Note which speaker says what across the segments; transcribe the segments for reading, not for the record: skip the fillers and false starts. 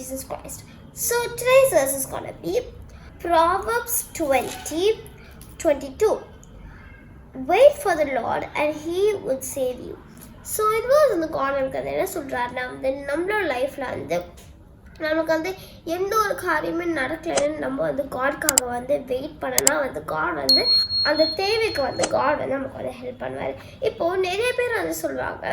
Speaker 1: Jesus Christ. So today's verse is going to be Proverbs 20:22. Wait for the Lord and He would save you. So இது was இந்த corner கதை என்ன சொல்கிறாருன்னா வந்து நம்மளோட லைஃப்பில் வந்து நமக்கு வந்து எந்த ஒரு காரியமே நடக்கலைன்னு நம்ம வந்து காட்காக வந்து வெயிட் பண்ணனா வந்து காட் வந்து அந்த தேவைக்கு வந்து காட் வந்து நமக்கு வந்து ஹெல்ப் பண்ணுவார். இப்போது நிறைய பேர் வந்து சொல்லுவாங்க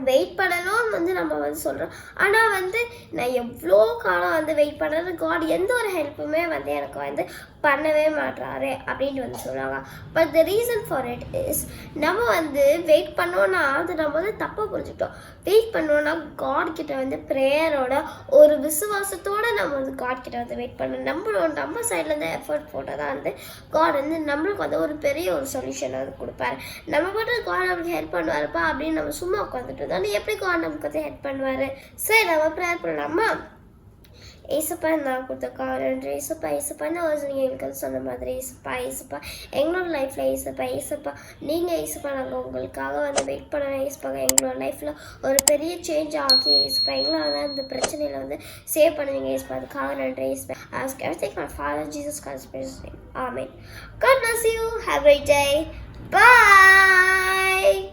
Speaker 1: வெயிட் பண்ணணும்னு வந்து நம்ம வந்து சொல்கிறோம், ஆனால் வந்து நான் எவ்வளோ காலம் வந்து வெயிட் பண்ணுறது காட் எந்த ஒரு ஹெல்ப்புமே வந்து எனக்கு வந்து பண்ணவே மாட்டாரு அப்படின்னு வந்து சொல்லுவாங்க. But the reason for it is நம்ம வந்து வெயிட் பண்ணோன்னா அது நம்ம வந்து தப்பாக புரிஞ்சுக்கிட்டோம். வெயிட் பண்ணோன்னா காட் கிட்ட வந்து ப்ரேயரோட ஒரு விசுவாசத்தோடு நம்ம வந்து காட் கிட்ட வந்து வெயிட் பண்ணணும். நம்ம சைட்லேருந்து எஃபர்ட் போட்டால் தான் வந்து காட் வந்து நம்மளுக்கு வந்து ஒரு பெரிய ஒரு சொல்யூஷன் வந்து கொடுப்பாரு. நம்ம மட்டும் காட் நமக்கு ஹெல்ப் பண்ணுவாருப்பா அப்படின்னு நம்ம சும்மா உட்காந்துட்டு இருந்தாலும் எப்படி காட் நமக்கு வந்து ஹெல்ப் பண்ணுவார். சரி நம்ம ப்ரேயர் பண்ணலாமா? ஏசப்பா நான் கொடுத்த காரணம் ஏசப்பா ஏசப்பா இந்த வருஷம் நீங்கள் எங்களுக்கு சொன்ன மாதிரி ஏசப்பா ஏசப்பா எங்களோட லைஃப்பில் ஏசப்பா நீங்கள் ஏசப்பா நாங்கள் உங்களுக்காக வந்து வெயிட் பண்ணணும் ஏசப்பா எங்களோட லைஃப்பில் ஒரு பெரிய சேஞ்ச் ஆகி ஏசப்பா எங்களை வந்து அந்த பிரச்சனையில் வந்து சேவ் பண்ணுவீங்க ஏசப்பா அதுக்காக நன்றி ஏசப்பா. Ask everything my Father Jesus Christ's name. Amen. God bless you. Have a great day. Bye.